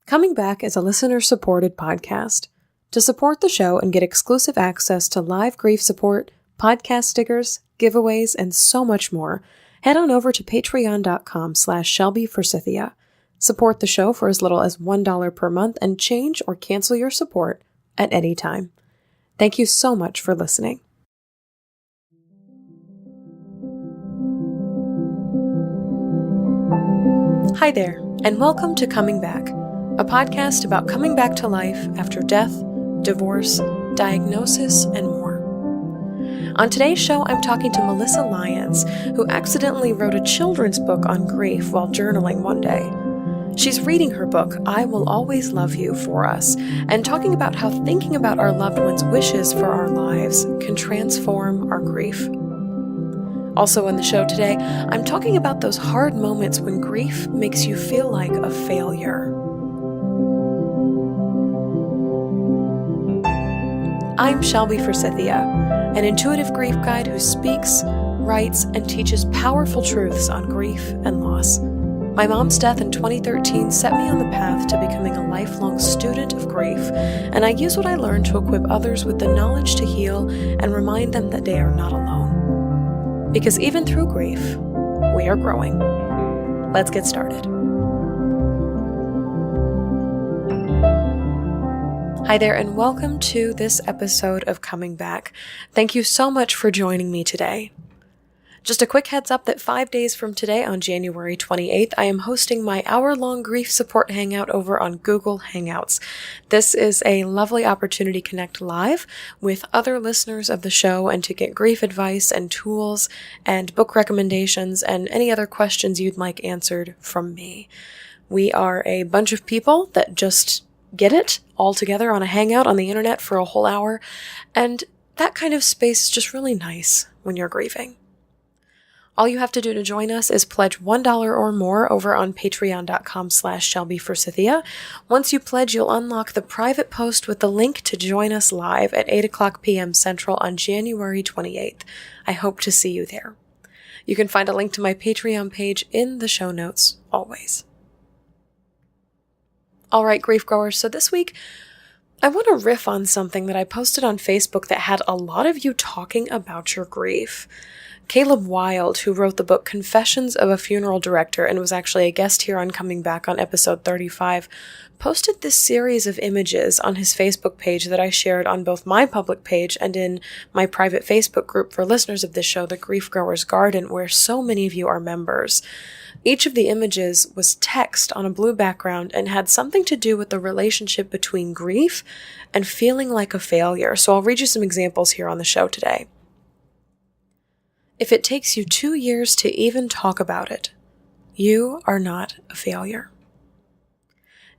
Coming Back is a listener-supported podcast. To support the show and get exclusive access to live grief support, podcast stickers, giveaways, and so much more, head on over to patreon.com/ShelbyForsythia. Support the show for as little as $1 per month and change or cancel your support at any time. Thank you so much for listening. Hi there, and welcome to Coming Back, a podcast about coming back to life after death, divorce, diagnosis, and more. On today's show, I'm talking to Melissa Lyons, who accidentally wrote a children's book on grief while journaling one day. She's reading her book, I Will Always Love You, for us, and talking about how thinking about our loved ones' wishes for our lives can transform our grief. Also on the show today, I'm talking about those hard moments when grief makes you feel like a failure. I'm Shelby Forsythia, an intuitive grief guide who speaks, writes, and teaches powerful truths on grief and loss. My mom's death in 2013 set me on the path to becoming a lifelong student of grief, and I use what I learned to equip others with the knowledge to heal and remind them that they are not alone. Because even through grief, we are growing. Let's get started. Hi there, and welcome to this episode of Coming Back. Thank you so much for joining me today. Just a quick heads up that 5 days from today, on January 28th, I am hosting my hour-long grief support hangout over on Google Hangouts. This is a lovely opportunity to connect live with other listeners of the show and to get grief advice and tools and book recommendations and any other questions you'd like answered from me. We are a bunch of people that just get it all together on a hangout on the internet for a whole hour, and that kind of space is just really nice when you're grieving. All you have to do to join us is pledge $1 or more over on patreon.com/ShelbyForsythia. Once you pledge, you'll unlock the private post with the link to join us live at 8 o'clock p.m. Central on January 28th. I hope to see you there. You can find a link to my Patreon page in the show notes, always. All right, grief growers, so this week, I want to riff on something that I posted on Facebook that had a lot of you talking about your grief. Caleb Wilde, who wrote the book Confessions of a Funeral Director and was actually a guest here on Coming Back on episode 35, posted this series of images on his Facebook page that I shared on both my public page and in my private Facebook group for listeners of this show, The Grief Growers Garden, where so many of you are members. Each of the images was text on a blue background and had something to do with the relationship between grief and feeling like a failure. So I'll read you some examples here on the show today. If it takes you 2 years to even talk about it, you are not a failure.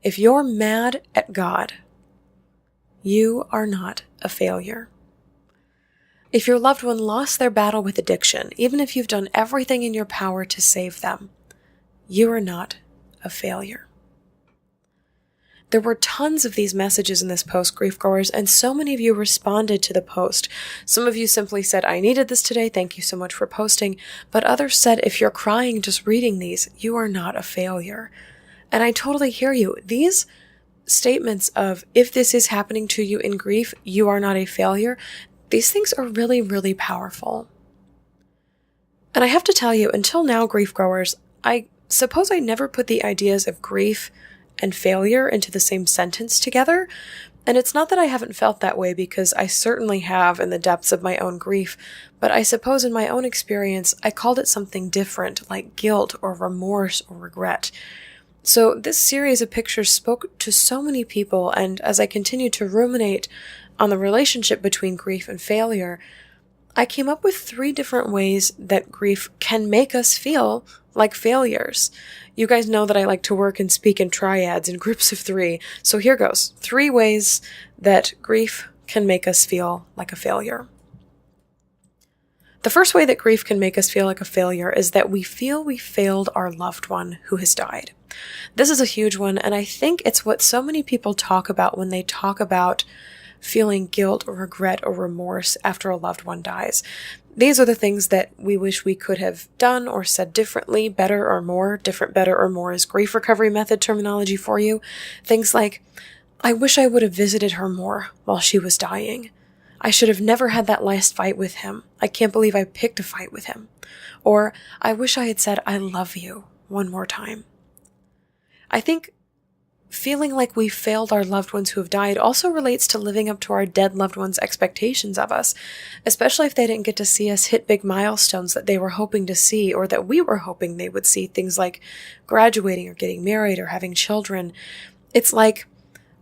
If you're mad at God, you are not a failure. If your loved one lost their battle with addiction, even if you've done everything in your power to save them, you are not a failure. There were tons of these messages in this post, grief growers, and so many of you responded to the post. Some of you simply said, I needed this today, thank you so much for posting. But others said, if you're crying just reading these, you are not a failure. And I totally hear you. These statements of, if this is happening to you in grief, you are not a failure, these things are really, really powerful. And I have to tell you, until now, grief growers, I suppose I never put the ideas of grief and failure into the same sentence together. And it's not that I haven't felt that way, because I certainly have in the depths of my own grief, but I suppose in my own experience, I called it something different, like guilt or remorse or regret. So this series of pictures spoke to so many people, and as I continued to ruminate on the relationship between grief and failure, I came up with 3 different ways that grief can make us feel like failures. You guys know that I like to work and speak in triads in groups of 3. So here goes. 3 ways that grief can make us feel like a failure. The first way that grief can make us feel like a failure is that we feel we failed our loved one who has died. This is a huge one, and I think it's what so many people talk about when they talk about feeling guilt or regret or remorse after a loved one dies. These are the things that we wish we could have done or said differently, better or more. Different, better, or more is grief recovery method terminology for you. Things like, I wish I would have visited her more while she was dying. I should have never had that last fight with him. I can't believe I picked a fight with him. Or, I wish I had said, I love you one more time. I think feeling like we failed our loved ones who have died also relates to living up to our dead loved ones' expectations of us, especially if they didn't get to see us hit big milestones that they were hoping to see or that we were hoping they would see, things like graduating or getting married or having children. It's like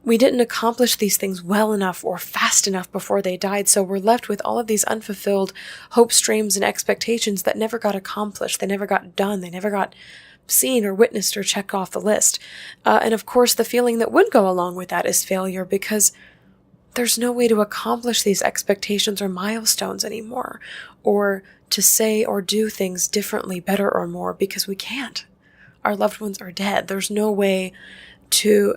we didn't accomplish these things well enough or fast enough before they died, so we're left with all of these unfulfilled hopes, dreams, and expectations that never got accomplished, they never got done, they never got seen or witnessed or checked off the list. And of course, the feeling that would go along with that is failure, because there's no way to accomplish these expectations or milestones anymore, or to say or do things differently, better, or more, because we can't. Our loved ones are dead. There's no way to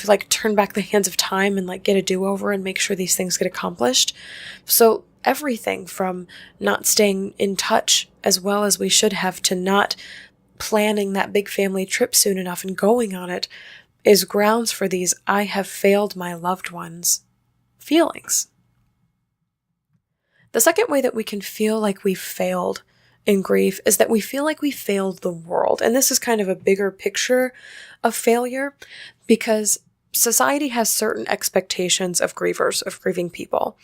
like turn back the hands of time and like get a do-over and make sure these things get accomplished. So everything from not staying in touch as well as we should have to not planning that big family trip soon enough and going on it is grounds for these I have failed my loved ones feelings. The second way that we can feel like we've failed in grief is that we feel like we failed the world. And this is kind of a bigger picture of failure, because society has certain expectations of grievers, of grieving people.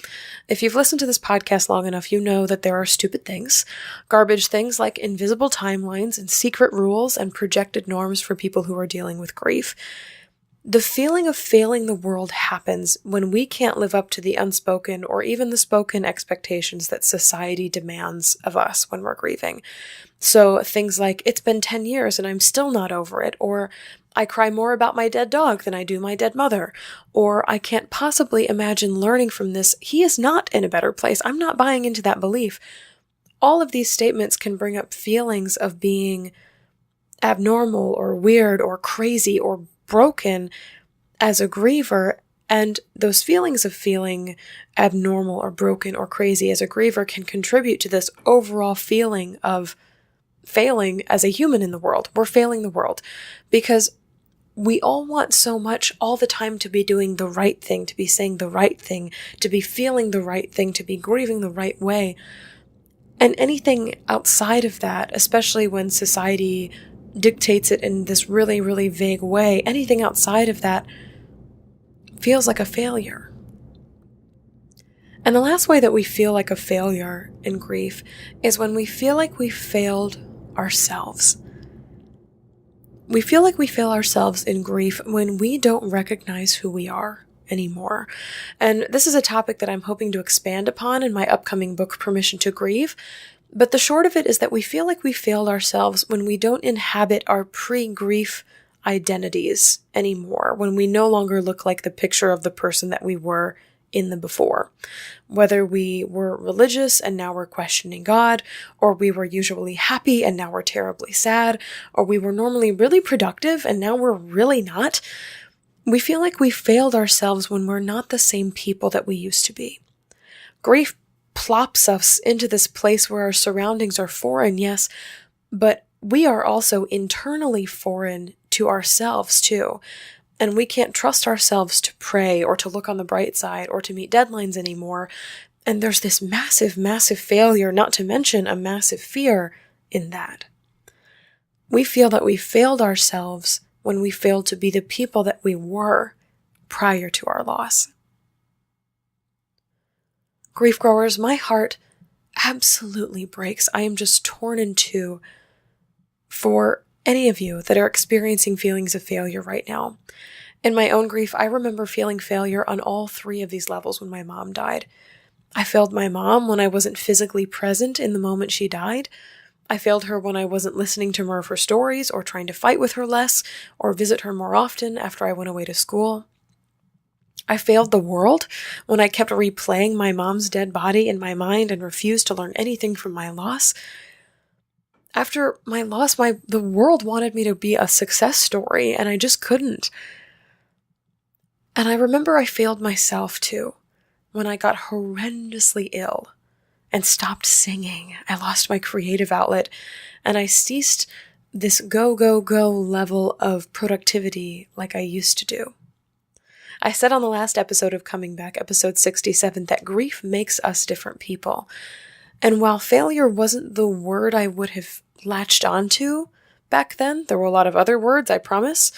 If you've listened to this podcast long enough, you know that there are stupid things, garbage things like invisible timelines and secret rules and projected norms for people who are dealing with grief. The feeling of failing the world happens when we can't live up to the unspoken or even the spoken expectations that society demands of us when we're grieving. So things like, it's been 10 years and I'm still not over it, or I cry more about my dead dog than I do my dead mother, or I can't possibly imagine learning from this. He is not in a better place. I'm not buying into that belief. All of these statements can bring up feelings of being abnormal or weird or crazy or broken as a griever, and those feelings of feeling abnormal or broken or crazy as a griever can contribute to this overall feeling of failing as a human in the world. We're failing the world because we all want so much all the time to be doing the right thing, to be saying the right thing, to be feeling the right thing, to be grieving the right way. And anything outside of that, especially when society dictates it in this really, really vague way, anything outside of that feels like a failure. And the last way that we feel like a failure in grief is when we feel like we failed ourselves. We feel like we fail ourselves in grief when we don't recognize who we are anymore. And this is a topic that I'm hoping to expand upon in my upcoming book, Permission to Grieve. But the short of it is that we feel like we failed ourselves when we don't inhabit our pre-grief identities anymore, when we no longer look like the picture of the person that we were in the before. Whether we were religious and now we're questioning God, or we were usually happy and now we're terribly sad, or we were normally really productive and now we're really not. We feel like we failed ourselves when we're not the same people that we used to be. Grief plops us into this place where our surroundings are foreign, yes, but we are also internally foreign to ourselves too. And we can't trust ourselves to pray or to look on the bright side or to meet deadlines anymore. And there's this massive, massive failure, not to mention a massive fear in that. We feel that we failed ourselves when we failed to be the people that we were prior to our loss. Grief growers, my heart absolutely breaks. I am just torn in two for any of you that are experiencing feelings of failure right now. In my own grief, I remember feeling failure on all three of these levels when my mom died. I failed my mom when I wasn't physically present in the moment she died. I failed her when I wasn't listening to more of her stories or trying to fight with her less or visit her more often after I went away to school. I failed the world when I kept replaying my mom's dead body in my mind and refused to learn anything from my loss. After my loss, the world wanted me to be a success story, and I just couldn't. And I remember I failed myself too when I got horrendously ill and stopped singing. I lost my creative outlet, and I ceased this go, go, go level of productivity like I used to do. I said on the last episode of Coming Back, episode 67, that grief makes us different people. And while failure wasn't the word I would have latched onto back then, there were a lot of other words, I promise,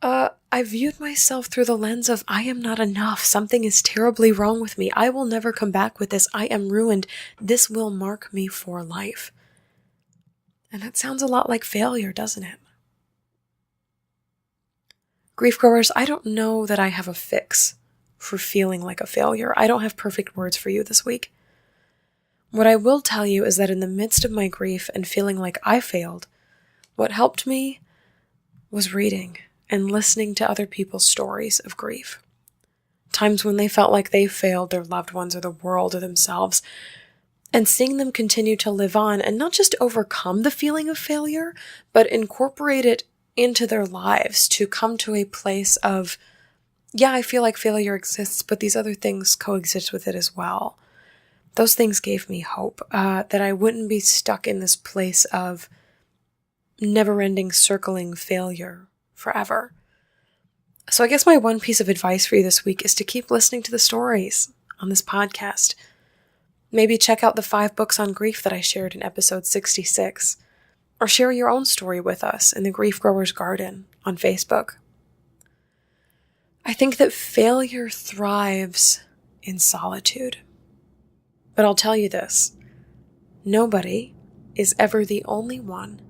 I viewed myself through the lens of, I am not enough. Something is terribly wrong with me. I will never come back with this. I am ruined. This will mark me for life. And that sounds a lot like failure, doesn't it? Grief growers, I don't know that I have a fix for feeling like a failure. I don't have perfect words for you this week. What I will tell you is that in the midst of my grief and feeling like I failed, what helped me was reading and listening to other people's stories of grief. Times when they felt like they failed their loved ones or the world or themselves, and seeing them continue to live on and not just overcome the feeling of failure, but incorporate it into their lives to come to a place of, yeah, I feel like failure exists, but these other things coexist with it as well. Those things gave me hope, that I wouldn't be stuck in this place of never-ending circling failure forever. So I guess my one piece of advice for you this week is to keep listening to the stories on this podcast. Maybe check out the 5 books on grief that I shared in episode 66, or share your own story with us in the Grief Growers Garden on Facebook. I think that failure thrives in solitude. But I'll tell you this, nobody is ever the only one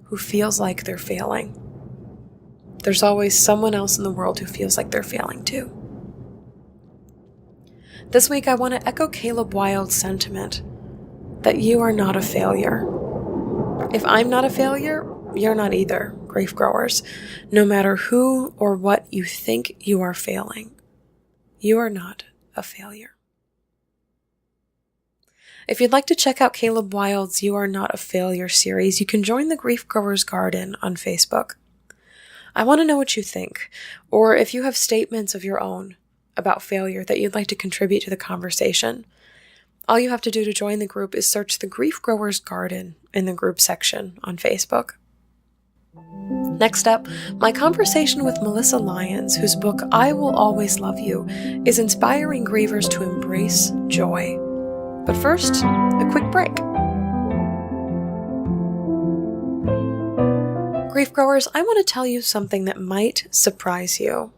who feels like they're failing. There's always someone else in the world who feels like they're failing too. This week I want to echo Caleb Wilde's sentiment that you are not a failure. If I'm not a failure, you're not either, grief growers. No matter who or what you think you are failing, you are not a failure. If you'd like to check out Caleb Wilde's You Are Not a Failure series, you can join the Grief Growers Garden on Facebook. I want to know what you think, or if you have statements of your own about failure that you'd like to contribute to the conversation. All you have to do to join the group is search the Grief Growers Garden in the group section on Facebook. Next up, my conversation with Melissa Lyons, whose book I Will Always Love You is inspiring grievers to embrace joy. But first, a quick break. Grief growers, I want to tell you something that might surprise you.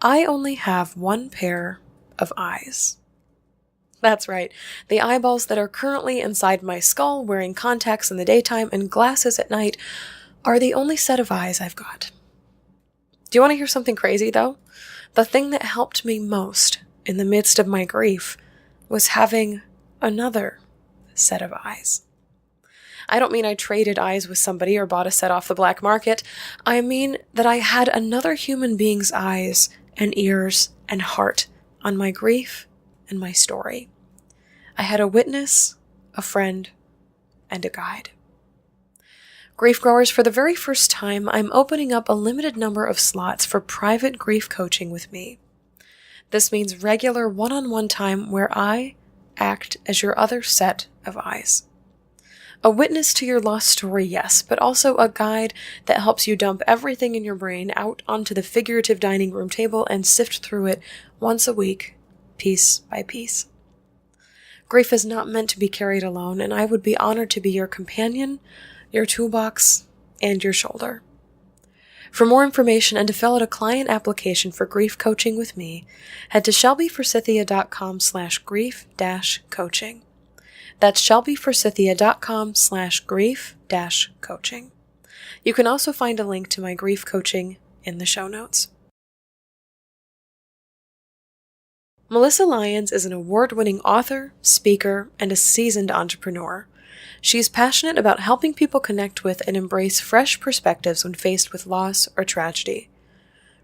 I only have one pair of eyes. That's right, the eyeballs that are currently inside my skull, wearing contacts in the daytime and glasses at night, are the only set of eyes I've got. Do you want to hear something crazy, though? The thing that helped me most in the midst of my grief was having another set of eyes. I don't mean I traded eyes with somebody or bought a set off the black market. I mean that I had another human being's eyes and ears and heart on my grief and my story. I had a witness, a friend, and a guide. Grief growers, for the very first time, I'm opening up a limited number of slots for private grief coaching with me. This means regular one-on-one time where I act as your other set of eyes. A witness to your lost story, yes, but also a guide that helps you dump everything in your brain out onto the figurative dining room table and sift through it once a week, piece by piece. Grief is not meant to be carried alone, and I would be honored to be your companion, your toolbox, and your shoulder. For more information and to fill out a client application for grief coaching with me, head to shelbyforsythia.com/grief-coaching. That's shelbyforsythia.com/grief-coaching. You can also find a link to my grief coaching in the show notes. Melissa Lyons is an award-winning author, speaker, and a seasoned entrepreneur. She's passionate about helping people connect with and embrace fresh perspectives when faced with loss or tragedy.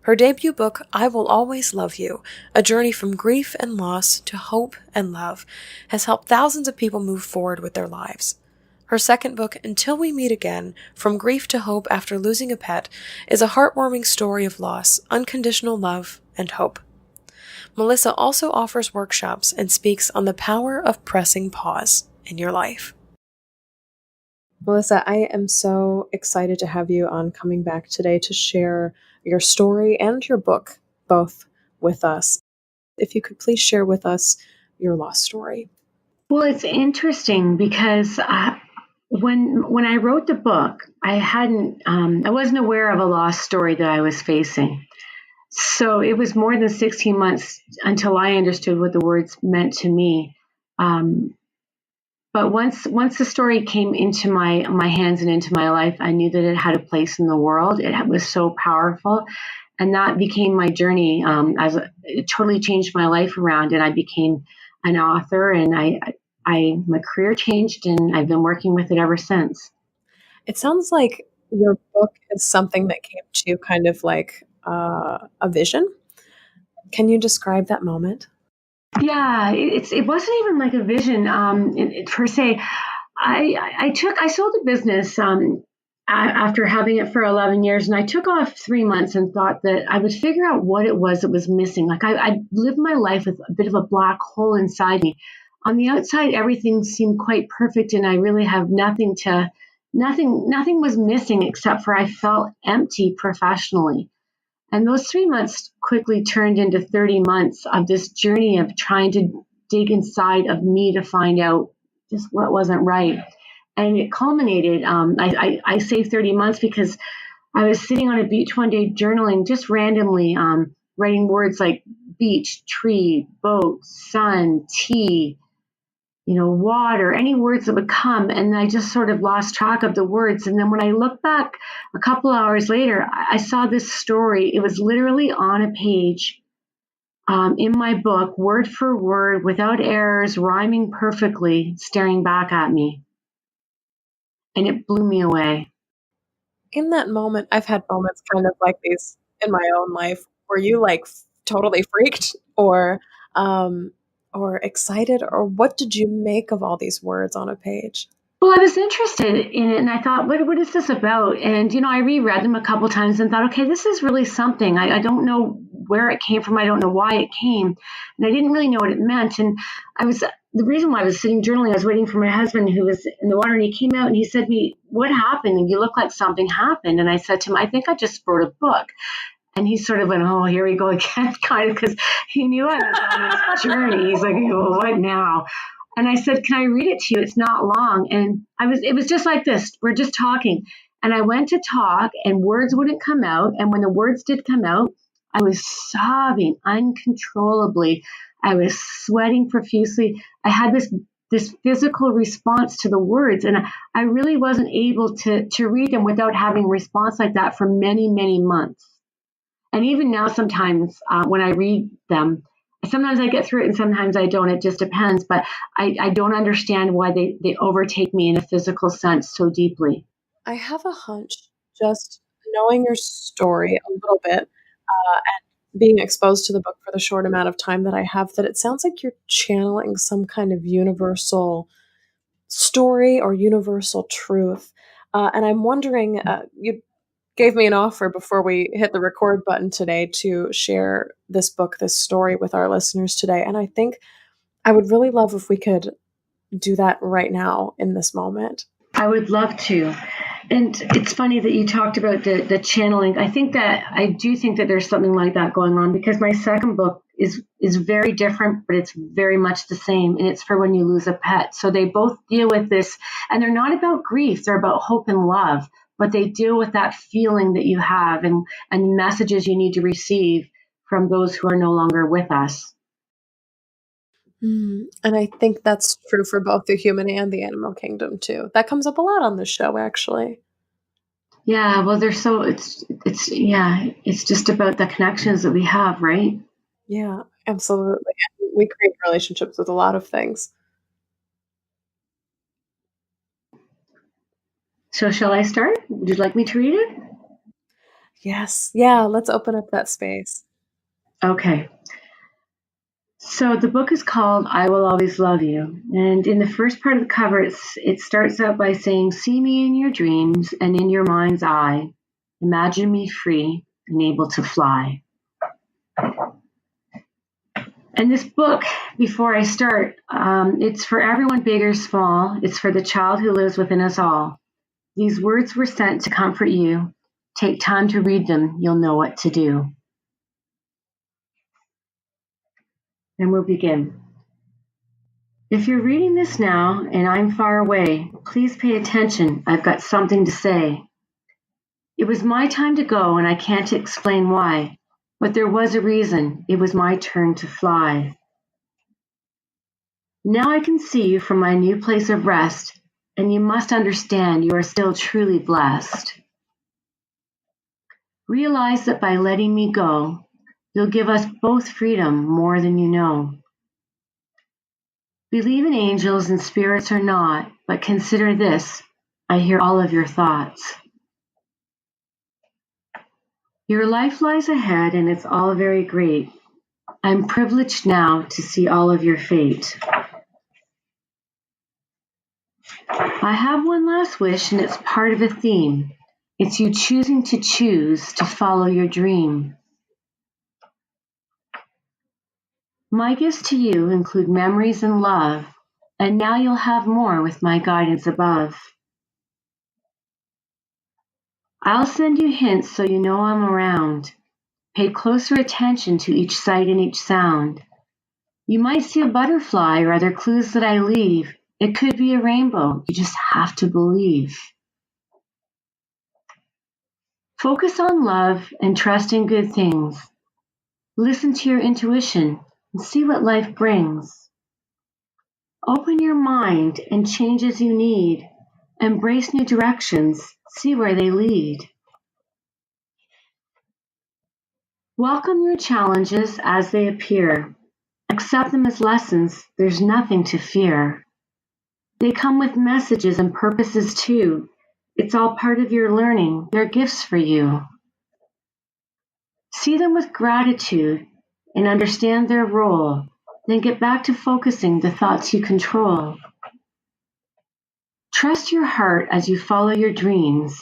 Her debut book, I Will Always Love You, A Journey from Grief and Loss to Hope and Love, has helped thousands of people move forward with their lives. Her second book, Until We Meet Again, From Grief to Hope After Losing a Pet, is a heartwarming story of loss, unconditional love, and hope. Melissa also offers workshops and speaks on the power of pressing pause in your life. Melissa, I am so excited to have you on coming back today to share your story and your book both with us. If you could please share with us your lost story. Well, it's interesting because when I wrote the book, I wasn't aware of a lost story that I was facing. So it was more than 16 months until I understood what the words meant to me. But once the story came into my hands and into my life, I knew that it had a place in the world. It was so powerful, and that became my journey. It totally changed my life around, and I became an author, and my career changed, and I've been working with it ever since. It sounds like your book is something that came to you kind of like a vision. Can you describe that moment? Yeah, it wasn't even like a vision per se. I sold a business after having it for 11 years, and I took off 3 months and thought that I would figure out what it was that was missing. Like I lived my life with a bit of a black hole inside me. On the outside, everything seemed quite perfect, and I really have nothing was missing except for I felt empty professionally. And those 3 months quickly turned into 30 months of this journey of trying to dig inside of me to find out just what wasn't right. And it culminated. I say 30 months because I was sitting on a beach one day journaling, just randomly writing words like beach, tree, boat, sun, tea, water, any words that would come. And I just sort of lost track of the words. And then when I look back a couple hours later, I saw this story. It was literally on a page in my book, word for word, without errors, rhyming perfectly, staring back at me. And it blew me away. In that moment, I've had moments kind of like these in my own life. Were you like totally freaked or excited, or what did you make of all these words on a page? Well, I was interested in it, and I thought, what is this about? And, I reread them a couple times and thought, okay, this is really something. I don't know where it came from. I don't know why it came. And I didn't really know what it meant. And the reason why I was sitting journaling, I was waiting for my husband who was in the water, and he came out and he said to me, what happened? And you look like something happened. And I said to him, I think I just wrote a book. And he sort of went, oh, here we go again, kind of, because he knew I was on this journey. He's like, well, what now? And I said, can I read it to you? It's not long. And it was just like this. We're just talking. And I went to talk and words wouldn't come out. And when the words did come out, I was sobbing uncontrollably. I was sweating profusely. I had this physical response to the words. And I really wasn't able to read them without having a response like that for many, many months. And even now, sometimes when I read them, sometimes I get through it and sometimes I don't. It just depends. But I don't understand why they overtake me in a physical sense so deeply. I have a hunch, just knowing your story a little bit and being exposed to the book for the short amount of time that I have, that it sounds like you're channeling some kind of universal story or universal truth. And I'm wondering, you gave me an offer before we hit the record button today to share this book, this story with our listeners today. And I think I would really love if we could do that right now in this moment. I would love to. And it's funny that you talked about the channeling. I do think that there's something like that going on, because my second book is very different, but it's very much the same. And it's for when you lose a pet. So they both deal with this, and they're not about grief. They're about hope and love, but they deal with that feeling that you have and messages you need to receive from those who are no longer with us. And I think that's true for both the human and the animal kingdom too. That comes up a lot on this show, actually. Yeah, well, it's just about the connections that we have, right? Yeah, absolutely. We create relationships with a lot of things. So shall I start? Would you like me to read it? Yes. Yeah, let's open up that space. Okay. So the book is called I Will Always Love You. And in the first part of the cover, it starts out by saying, see me in your dreams and in your mind's eye. Imagine me free and able to fly. And this book, before I start, it's for everyone, big or small. It's for the child who lives within us all. These words were sent to comfort you. Take time to read them. You'll know what to do. And we'll begin. If you're reading this now and I'm far away, please pay attention. I've got something to say. It was my time to go, and I can't explain why, but there was a reason. It was my turn to fly. Now I can see you from my new place of rest, and you must understand you are still truly blessed. Realize that by letting me go, you'll give us both freedom more than you know. Believe in angels and spirits or not, but consider this, I hear all of your thoughts. Your life lies ahead and it's all very great. I'm privileged now to see all of your fate. I have one last wish and it's part of a theme. It's you choosing to choose to follow your dream. My gifts to you include memories and love, and now you'll have more with my guidance above. I'll send you hints so you know I'm around. Pay closer attention to each sight and each sound. You might see a butterfly or other clues that I leave. It could be a rainbow. You just have to believe. Focus on love and trust in good things. Listen to your intuition and see what life brings. Open your mind and change as you need. Embrace new directions. See where they lead. Welcome your challenges as they appear. Accept them as lessons. There's nothing to fear. They come with messages and purposes too. It's all part of your learning. They're gifts for you. See them with gratitude and understand their role. Then get back to focusing the thoughts you control. Trust your heart as you follow your dreams.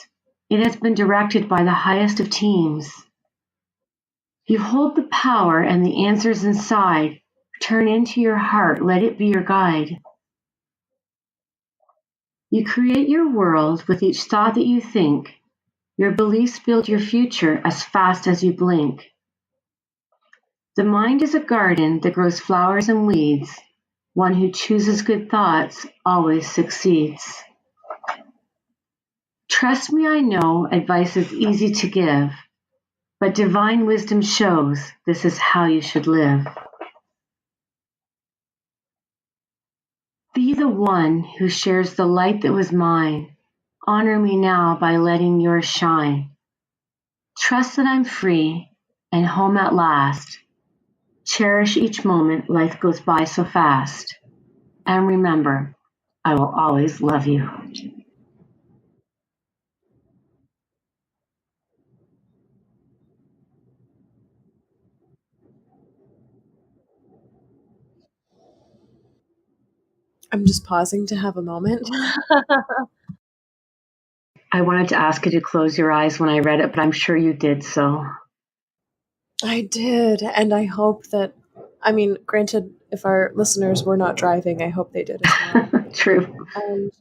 It has been directed by the highest of teams. You hold the power and the answers inside. Turn into your heart. Let it be your guide. You create your world with each thought that you think. Your beliefs build your future as fast as you blink. The mind is a garden that grows flowers and weeds. One who chooses good thoughts always succeeds. Trust me, I know advice is easy to give, but divine wisdom shows this is how you should live. Be the one who shares the light that was mine. Honor me now by letting yours shine. Trust that I'm free and home at last. Cherish each moment, life goes by so fast. And remember, I will always love you. I'm just pausing to have a moment. I wanted to ask you to close your eyes when I read it, but I'm sure you did so. I did, and I hope that, I mean, granted, if our listeners were not driving, I hope they did as well. True. And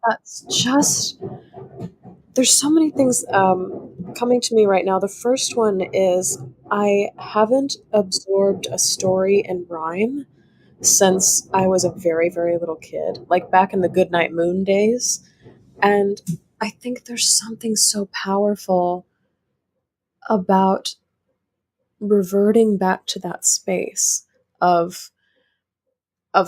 that's just, there's so many things coming to me right now. The first one is I haven't absorbed a story in rhyme since I was a very, very little kid, like back in the Goodnight Moon days. And I think there's something so powerful about reverting back to that space of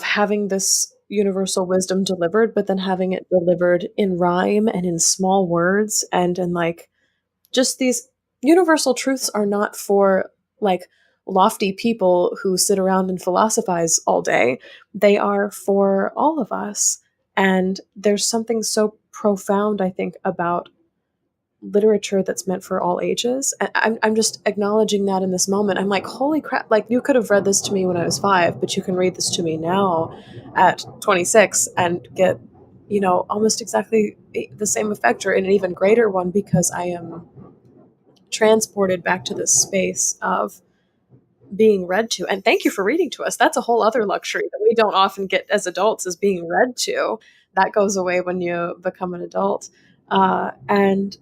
having this universal wisdom delivered, but then having it delivered in rhyme and in small words and in like just these universal truths are not for like lofty people who sit around and philosophize all day. They are for all of us. And there's something so profound, I think, about literature that's meant for all ages. I'm just acknowledging that in this moment. I'm like, holy crap, like you could have read this to me when I was 5, but you can read this to me now at 26 and get, you know, almost exactly the same effect or an even greater one because I am transported back to this space of being read to. And thank you for reading to us. That's a whole other luxury that we don't often get as adults, is being read to. That goes away when you become an adult. And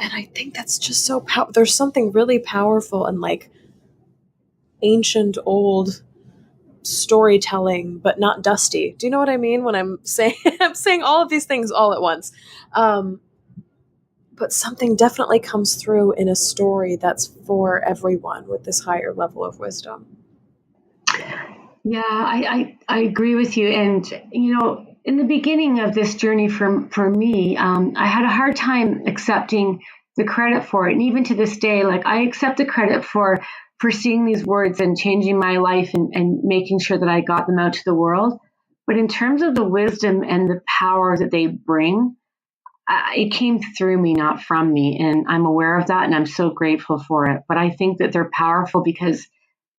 I think that's just so there's something really powerful and like ancient old storytelling, but not dusty. Do you know what I mean when I'm saying I'm saying all of these things all at once? Um, but something definitely comes through in a story that's for everyone with this higher level of wisdom. Yeah, I agree with you. And, in the beginning of this journey for me, I had a hard time accepting the credit for it. And even to this day, like I accept the credit for seeing these words and changing my life and making sure that I got them out to the world. But in terms of the wisdom and the power that they bring, it came through me, not from me. And I'm aware of that and I'm so grateful for it. But I think that they're powerful because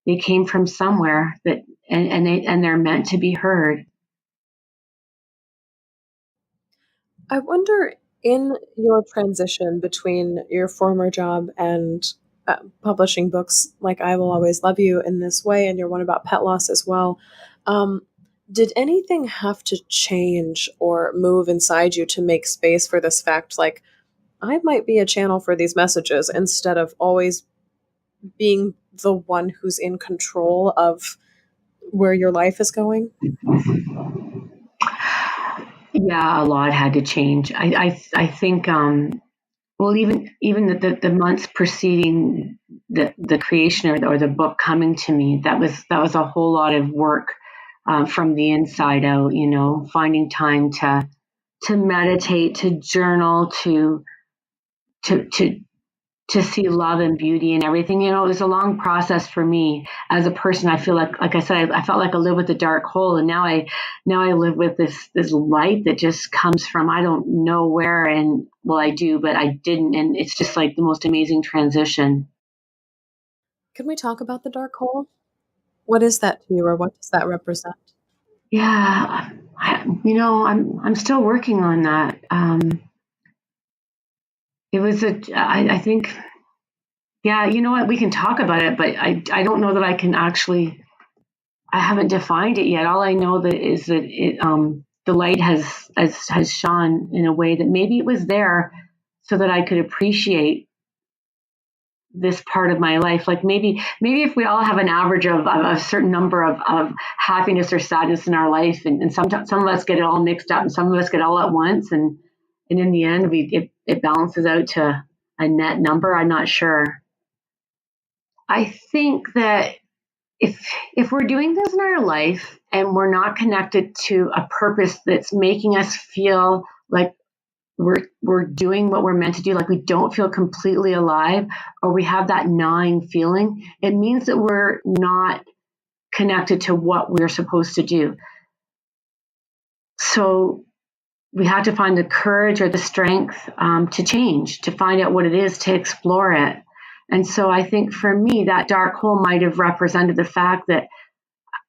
they came from somewhere that they're meant to be heard. I wonder, in your transition between your former job and publishing books like I Will Always Love You in this way, and your one about pet loss as well, um, did anything have to change or move inside you to make space for this fact? Like, I might be a channel for these messages instead of always being the one who's in control of where your life is going? Yeah, a lot had to change. I think well, even the months preceding the creation or the book coming to me, that was a whole lot of work from the inside out. Finding time to meditate, to journal, to to to see love and beauty and everything. It was a long process for me as a person. I feel like I said, I felt like I lived with a dark hole, and now I live with this light that just comes from I don't know where. And well, I do, but I didn't, and it's just like the most amazing transition. Can we talk about the dark hole? What is that to you, or what does that represent? Yeah, I'm still working on that. It was I think, yeah, you know what, we can talk about it, but I don't know that I can actually. I haven't defined it yet. All I know that is that the light has shone in a way that maybe it was there so that I could appreciate this part of my life. Like maybe if we all have an average of a certain number of happiness or sadness in our life, and sometimes some of us get it all mixed up, and some of us get all at once, and in the end it balances out to a net number. I'm not sure. I think that if we're doing this in our life and we're not connected to a purpose that's making us feel like we're doing what we're meant to do, like we don't feel completely alive, or we have that gnawing feeling, it means that we're not connected to what we're supposed to do. So we have to find the courage or the strength to change, to find out what it is, to explore it. And so I think for me, that dark hole might have represented the fact that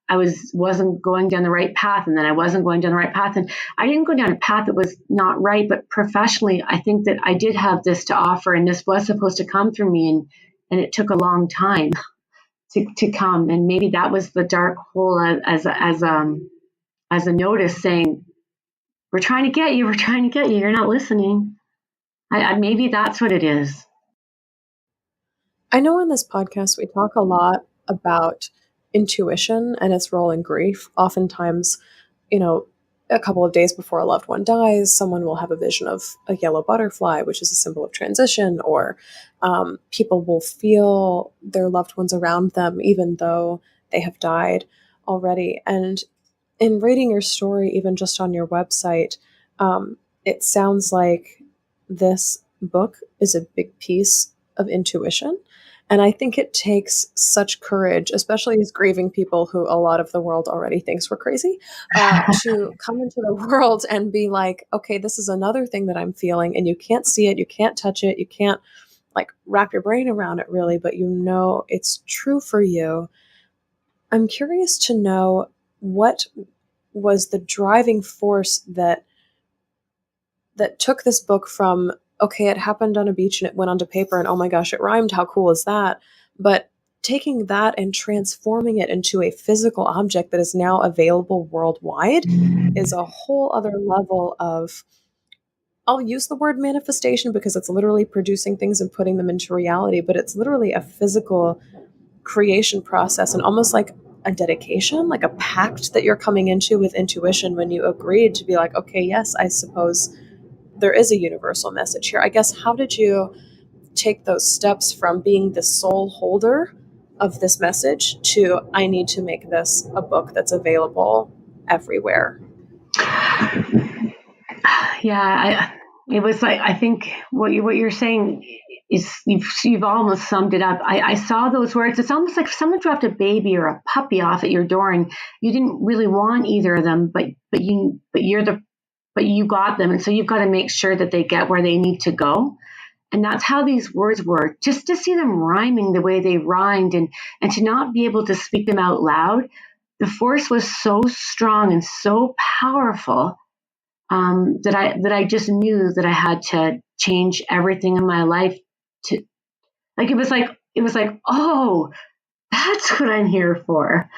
I wasn't going down the right path, and then I wasn't going down the right path, and I didn't go down a path that was not right. But professionally, I think that I did have this to offer, and this was supposed to come through me, and it took a long time to come. And maybe that was the dark hole as a notice saying, "We're trying to get you. We're trying to get you. You're not listening." Maybe that's what it is. I know on this podcast we talk a lot about intuition and its role in grief. Oftentimes, you know, a couple of days before a loved one dies, someone will have a vision of a yellow butterfly, which is a symbol of transition, or people will feel their loved ones around them, even though they have died already. And in reading your story, even just on your website, it sounds like this book is a big piece of intuition. And I think it takes such courage, especially as grieving people who a lot of the world already thinks we're crazy, to come into the world and be like, okay, this is another thing that I'm feeling, and you can't see it, you can't touch it, you can't like wrap your brain around it really, but you know it's true for you. I'm curious to know, what was the driving force that took this book from, okay, it happened on a beach and it went onto paper and oh my gosh, it rhymed, how cool is that? But taking that and transforming it into a physical object that is now available worldwide is a whole other level of, I'll use the word manifestation because it's literally producing things and putting them into reality, but it's literally a physical creation process and almost like a dedication, like a pact that you're coming into with intuition when you agreed to be like, okay, yes, I suppose there is a universal message here. I guess, how did you take those steps from being the sole holder of this message to, I need to make this a book that's available everywhere? Yeah, it was like, I think what you're saying is you've almost summed it up. I saw those words. It's almost like someone dropped a baby or a puppy off at your door, and you didn't really want either of them, but you got them, and so you've got to make sure that they get where they need to go. And that's how these words were. Just to see them rhyming the way they rhymed, and to not be able to speak them out loud, the force was so strong and so powerful, that I just knew that I had to change everything in my life. To like it was like, oh, that's what I'm here for.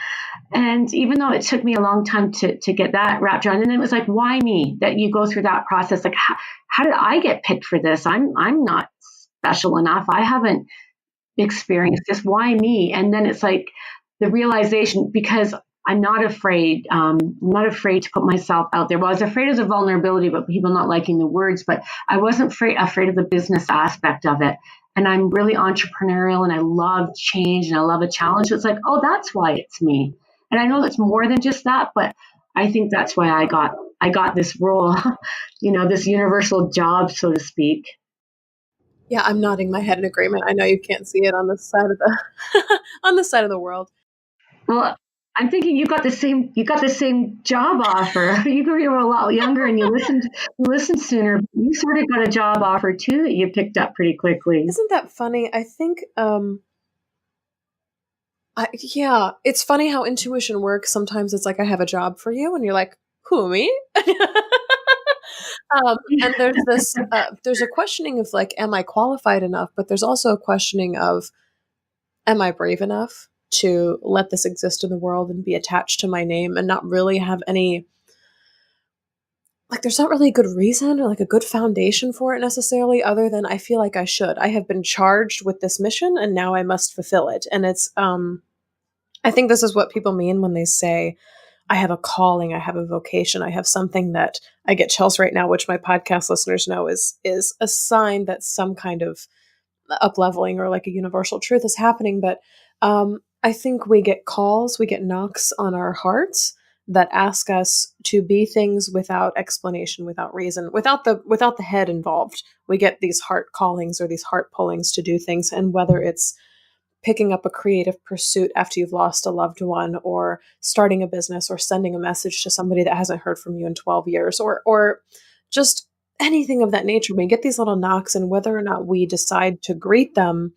And even though it took me a long time to get that wrapped around, and it was like, why me? That you go through that process. Like, how did I get picked for this? I'm not special enough. I haven't experienced this. Why me? And then it's like the realization, because I'm not afraid. I'm not afraid to put myself out there. Well, I was afraid of the vulnerability, but people not liking the words. But I wasn't afraid of the business aspect of it. And I'm really entrepreneurial, and I love change, and I love a challenge. It's like, oh, that's why it's me. And I know it's more than just that, but I think that's why I got this role, this universal job, so to speak. Yeah, I'm nodding my head in agreement. I know you can't see it on the side of the on the side of the world. Well, I'm thinking you got the same job offer. You were a lot younger and you listened sooner. You sort of got a job offer too that you picked up pretty quickly. Isn't that funny? I think yeah, it's funny how intuition works. Sometimes it's like, I have a job for you, and you're like, who, me? And there's a questioning of like, am I qualified enough? But there's also a questioning of, am I brave enough to let this exist in the world and be attached to my name and not really have any, like, there's not really a good reason or like a good foundation for it necessarily, other than I feel like I should. I have been charged with this mission and now I must fulfill it. And it's, I think this is what people mean when they say, I have a calling, I have a vocation, I have something that, I get chills right now, which my podcast listeners know is a sign that some kind of up leveling or like a universal truth is happening. But I think we get calls, we get knocks on our hearts that ask us to be things without explanation, without reason, without the head involved. We get these heart callings or these heart pullings to do things, and whether it's picking up a creative pursuit after you've lost a loved one, or starting a business, or sending a message to somebody that hasn't heard from you in 12 years, or just anything of that nature. We get these little knocks, and whether or not we decide to greet them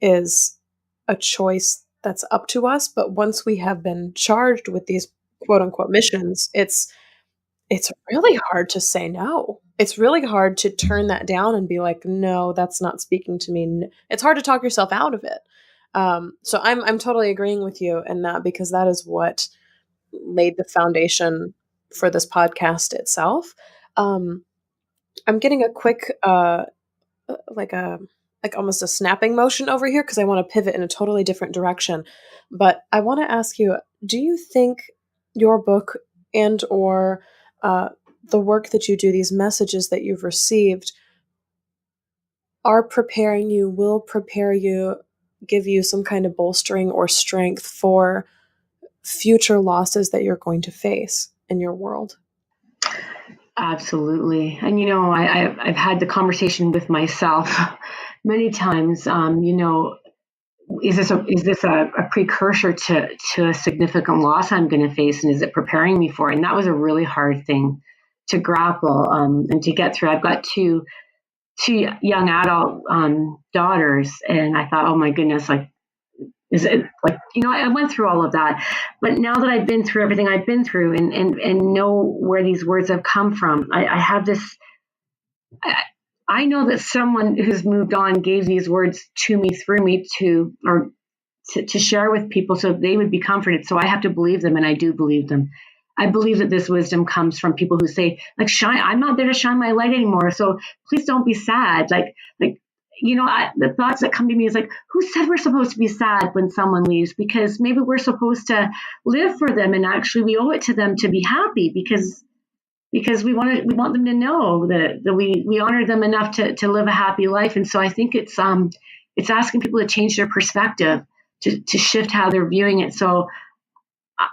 is a choice that's up to us. But once we have been charged with these quote unquote missions, it's really hard to say no. It's really hard to turn that down and be like, no, that's not speaking to me. It's hard to talk yourself out of it. So I'm totally agreeing with you in that, because that is what laid the foundation for this podcast itself. I'm getting a quick, like a like almost a snapping motion over here because I want to pivot in a totally different direction. But I want to ask you: do you think your book and or the work that you do, these messages that you've received, are preparing you, will prepare you, give you some kind of bolstering or strength for future losses that you're going to face in your world? Absolutely. And, I've had the conversation with myself many times. Is this a precursor to a significant loss I'm going to face, and is it preparing me for it? And that was a really hard thing to grapple and to get through. I've got two young adult daughters, and I thought, oh my goodness, like, is it like, I went through all of that, but now that I've been through everything I've been through and know where these words have come from, I have this. I know that someone who's moved on gave these words to me, through me, or to share with people so they would be comforted. So I have to believe them, and I do believe them. I believe that this wisdom comes from people who say, like, shine, I'm not there to shine my light anymore. So please don't be sad. The thoughts that come to me is like, who said we're supposed to be sad when someone leaves? Because maybe we're supposed to live for them, and actually we owe it to them to be happy because we want them to know that we honor them enough to live a happy life. And so I think it's asking people to change their perspective, to shift how they're viewing it. So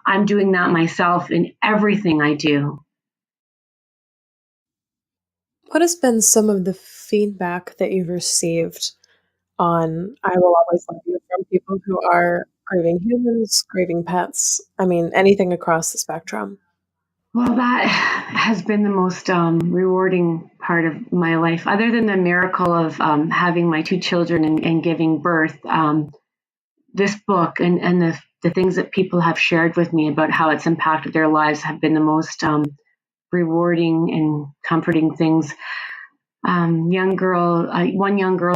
I'm doing that myself in everything I do. What has been some of the feedback that you've received on I Will Always Love You from people who are grieving humans, grieving pets? I mean, anything across the spectrum. Well, that has been the most rewarding part of my life, other than the miracle of having my two children and giving birth. This book and the things that people have shared with me about how it's impacted their lives have been the most rewarding and comforting things. One young girl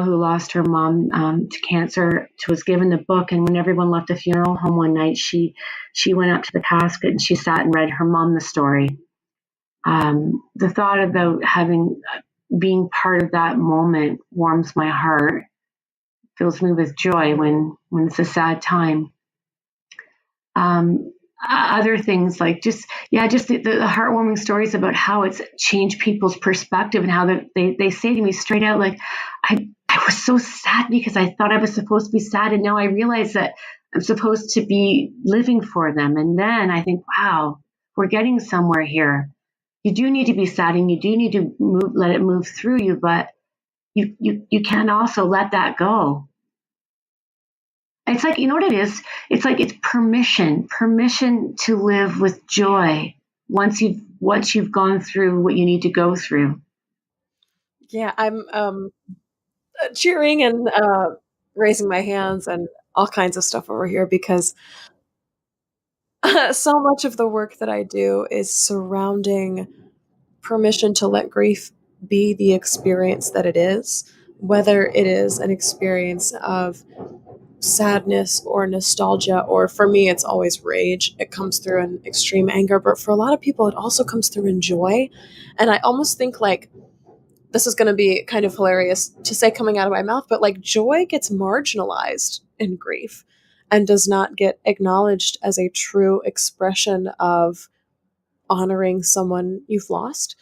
who lost her mom to cancer was given the book, and when everyone left the funeral home one night, she went up to the casket and she sat and read her mom the story. The thought about being part of that moment warms my heart, fills me with joy when it's a sad time. Other things like just the heartwarming stories about how it's changed people's perspective, and how they say to me straight out, like, I was so sad because I thought I was supposed to be sad, and now I realize that I'm supposed to be living for them. And then I think, wow, we're getting somewhere here. You do need to be sad, and you do need to let it move through you, but you can also let that go. It's like, you know what it is? It's like it's permission to live with joy once you've gone through what you need to go through. Yeah, I'm cheering and raising my hands and all kinds of stuff over here because so much of the work that I do is surrounding permission to let grief be the experience that it is, whether it is an experience of sadness or nostalgia, or for me, it's always rage. It comes through in extreme anger, but for a lot of people, it also comes through in joy. And I almost think like this is going to be kind of hilarious to say coming out of my mouth, but like joy gets marginalized in grief and does not get acknowledged as a true expression of honoring someone you've lost.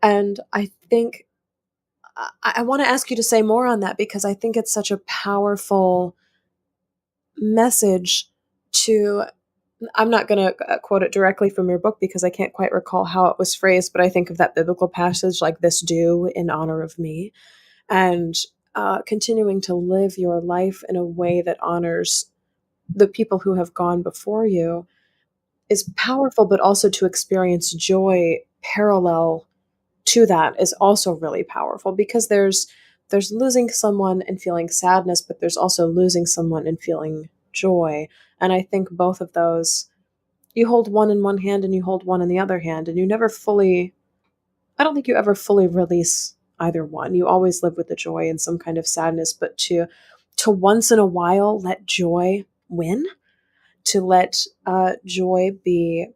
And I think I want to ask you to say more on that because I think it's such a powerful message to. I'm not going to quote it directly from your book because I can't quite recall how it was phrased, but I think of that biblical passage like this do in honor of me, and continuing to live your life in a way that honors the people who have gone before you is powerful, but also to experience joy parallel to that is also really powerful because there's losing someone and feeling sadness, but there's also losing someone and feeling joy. And I think both of those, you hold one in one hand and you hold one in the other hand, and you never fully, I don't think you ever fully release either one. You always live with the joy and some kind of sadness, but to once in a while let joy win, to let joy be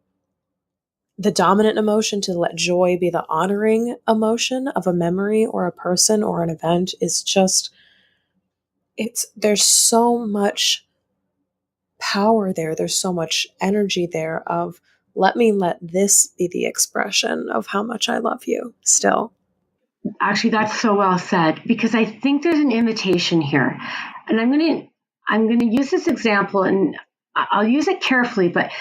the dominant emotion, to let joy be the honoring emotion of a memory or a person or an event is just, there's so much power there. There's so much energy there of let this be the expression of how much I love you still. Actually, that's so well said, because I think there's an invitation here. And I'm going to use this example, and I'll use it carefully, but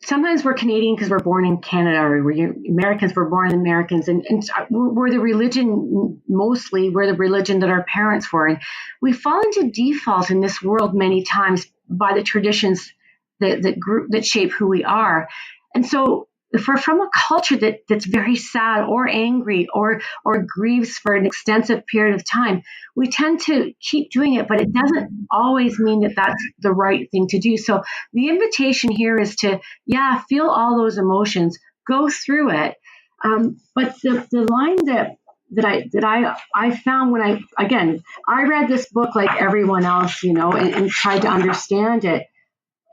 sometimes we're Canadian because we're born in Canada, or Americans were born Americans, and we're the religion, mostly we're the religion that our parents were. And we fall into default in this world many times by the traditions that shape who we are. And so if we're from a culture that's very sad or angry or grieves for an extensive period of time, we tend to keep doing it, but it doesn't always mean that that's the right thing to do. So the invitation here is to, feel all those emotions, go through it. But the line I found when I read this book like everyone else, and tried to understand it.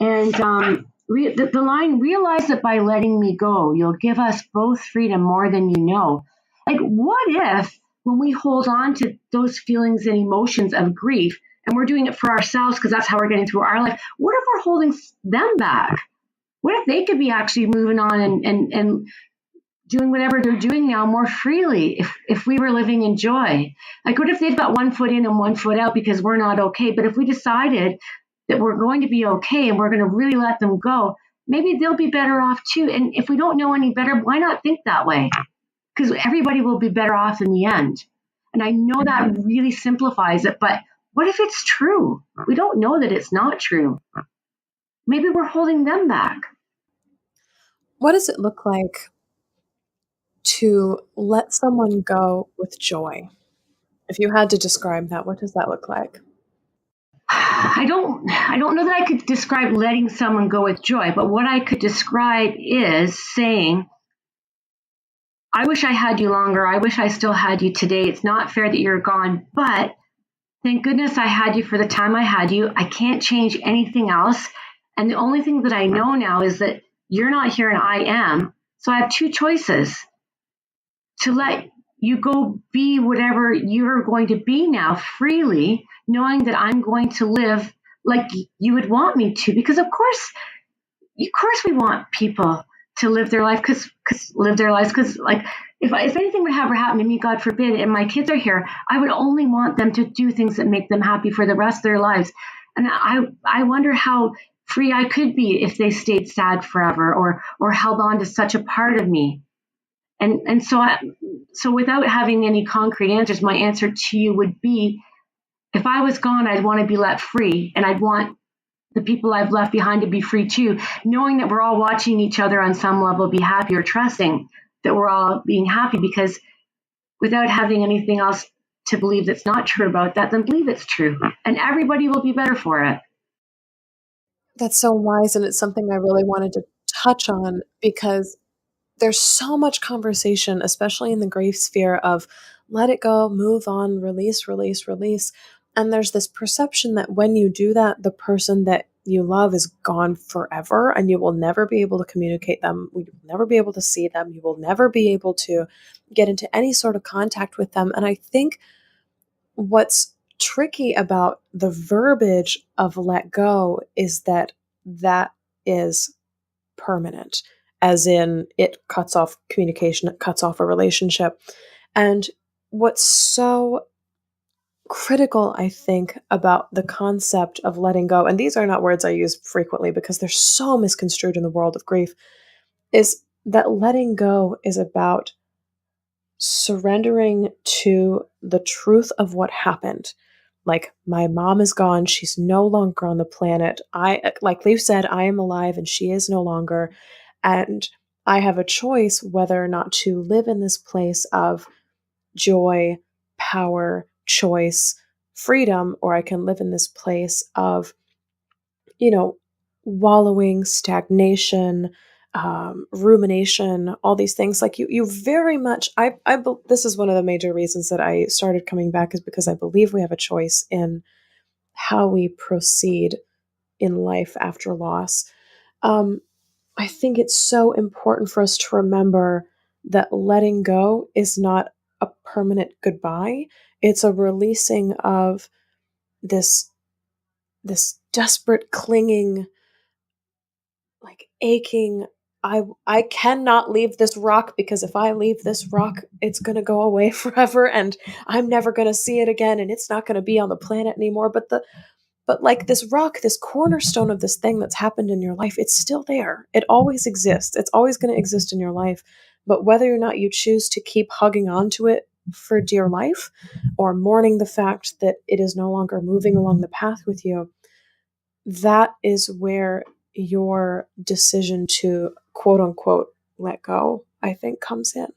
And the line, realize that by letting me go, you'll give us both freedom more than you know. Like, what if when we hold on to those feelings and emotions of grief, and we're doing it for ourselves because that's how we're getting through our life, what if we're holding them back? What if they could be actually moving on and doing whatever they're doing now more freely if we were living in joy? Like, what if they've got one foot in and one foot out because we're not okay? But if we decided that we're going to be okay and we're going to really let them go, maybe they'll be better off too. And if we don't know any better, why not think that way? Because everybody will be better off in the end. And I know that really simplifies it, but what if it's true? We don't know that it's not true. Maybe we're holding them back. What does it look like to let someone go with joy? If you had to describe that, what does that look like? I don't know that I could describe letting someone go with joy, but what I could describe is saying, I wish I had you longer. I wish I still had you today. It's not fair that you're gone, but thank goodness I had you for the time I had you. I can't change anything else. And the only thing that I know now is that you're not here and I am. So I have two choices: to let you go be whatever you're going to be now freely, knowing that I'm going to live like you would want me to. Because of course we want people to live their life because like if anything would ever happen to me, God forbid, and my kids are here, I would only want them to do things that make them happy for the rest of their lives. And I wonder how free I could be if they stayed sad forever or held on to such a part of me. And so without having any concrete answers, my answer to you would be, if I was gone, I'd want to be let free, and I'd want the people I've left behind to be free too, knowing that we're all watching each other on some level be happy, or trusting that we're all being happy, because without having anything else to believe that's not true about that, then believe it's true, and everybody will be better for it. That's so wise, and it's something I really wanted to touch on because there's so much conversation, especially in the grief sphere, of let it go, move on, release, release, release. And there's this perception that when you do that, the person that you love is gone forever and you will never be able to communicate them. You will never be able to see them. You will never be able to get into any sort of contact with them. And I think what's tricky about the verbiage of let go is that that is permanent, as in it cuts off communication, it cuts off a relationship. And what's so critical, I think, about the concept of letting go, and these are not words I use frequently because they're so misconstrued in the world of grief, is that letting go is about surrendering to the truth of what happened. Like, my mom is gone, she's no longer on the planet. Like Leaf said, I am alive and she is no longer. And I have a choice whether or not to live in this place of joy, power, choice, freedom, or I can live in this place of, you know, wallowing, stagnation, rumination, all these things. Like you very much, this is one of the major reasons that I started coming back, is because I believe we have a choice in how we proceed in life after loss. I think it's so important for us to remember that letting go is not a permanent goodbye. It's a releasing of this desperate clinging, like aching. I cannot leave this rock, because if I leave this rock, it's going to go away forever and I'm never going to see it again and it's not going to be on the planet anymore. But like this rock, this cornerstone of this thing that's happened in your life, it's still there. It always exists. It's always going to exist in your life. But whether or not you choose to keep hugging on to it for dear life, or mourning the fact that it is no longer moving along the path with you, that is where your decision to quote unquote let go, I think, comes in.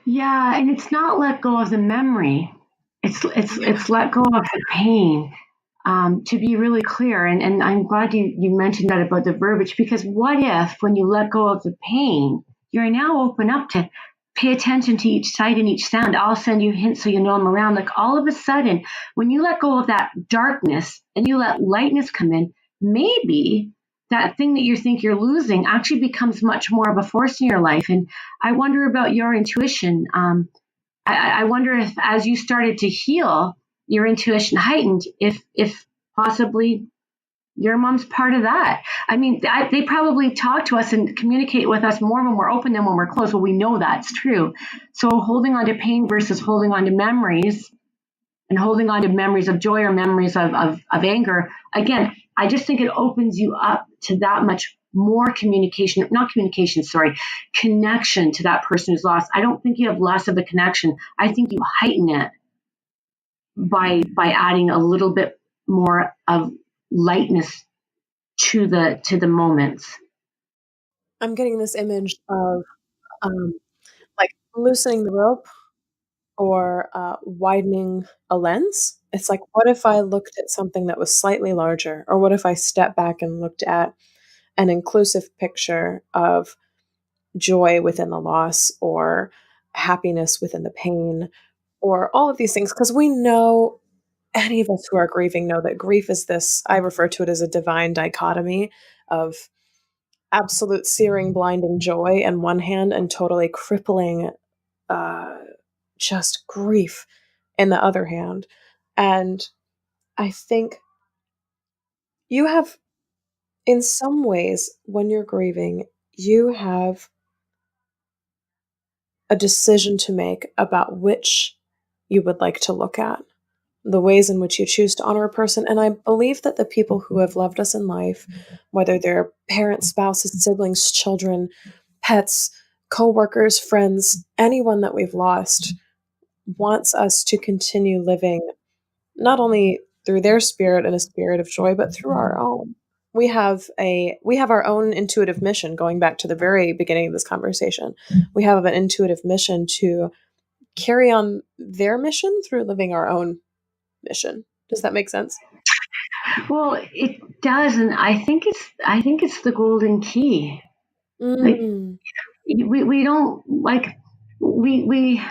Yeah, and it's not let go of the memory. It's let go of the pain. To be really clear, and I'm glad you mentioned that about the verbiage, because what if when you let go of the pain, you're now open up to pay attention to each sight and each sound. I'll send you hints so you know I'm around. Like all of a sudden, when you let go of that darkness and you let lightness come in, maybe that thing that you think you're losing actually becomes much more of a force in your life. And I wonder about your intuition. I wonder if as you started to heal, your intuition heightened, if possibly your mom's part of that. I mean, they probably talk to us and communicate with us more when we're open than when we're closed. Well, we know that's true. So holding on to pain versus holding on to memories, and holding on to memories of joy or memories of anger, again, I just think it opens you up to that much more connection to that person who's lost. I don't think you have less of a connection. I think you heighten it by adding a little bit more of lightness to the moments. I'm getting this image of like loosening the rope or widening a lens. It's like, what if I looked at something that was slightly larger? Or what if I stepped back and looked at an inclusive picture of joy within the loss or happiness within the pain or all of these things? Because we know, any of us who are grieving know that grief is this, I refer to it as a divine dichotomy of absolute searing, blinding joy in one hand and totally crippling uh, just grief in the other hand. And I think you have, in some ways, when you're grieving, you have a decision to make about which you would like to look at, the ways in which you choose to honor a person. And I believe that the people who have loved us in life, whether they're parents, spouses, siblings, children, pets, coworkers, friends, anyone that we've lost, wants us to continue living not only through their spirit and a spirit of joy, but through our own. We have our own intuitive mission, going back to the very beginning of this conversation. We have an intuitive mission to carry on their mission through living our own mission. Does that make sense? Well, it does, and I think it's the golden key. Like Mm. we don't like we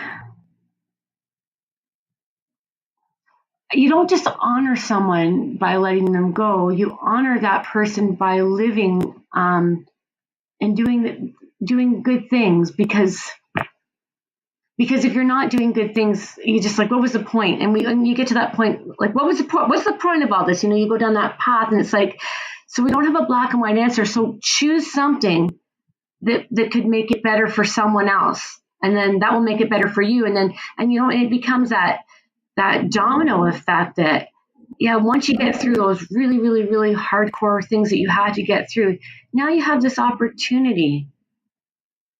you don't just honor someone by letting them go. You honor that person by living and doing good things, because if you're not doing good things, you just like, what was the point? And you get to that point, like, what was the point? What's the point of all this? You go down that path, and it's like, so we don't have a black and white answer. So choose something that could make it better for someone else, and then that will make it better for you. And it becomes that domino effect that, yeah, once you get through those really, really, really hardcore things that you had to get through, now you have this opportunity,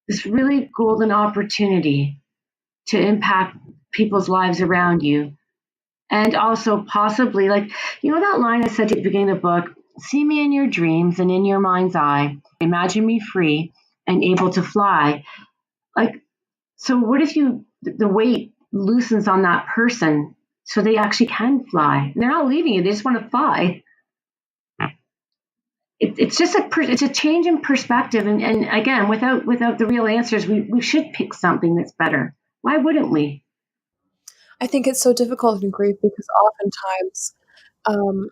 this really golden opportunity to impact people's lives around you. And also possibly, like, that line I said at the beginning of the book, see me in your dreams and in your mind's eye, imagine me free and able to fly. Like, so what if the weight loosens on that person so they actually can fly? They're not leaving you, they just want to fly. It's just it's a change in perspective. And again, without the real answers, we should pick something that's better. Why wouldn't we? I think it's so difficult in grief because oftentimes um,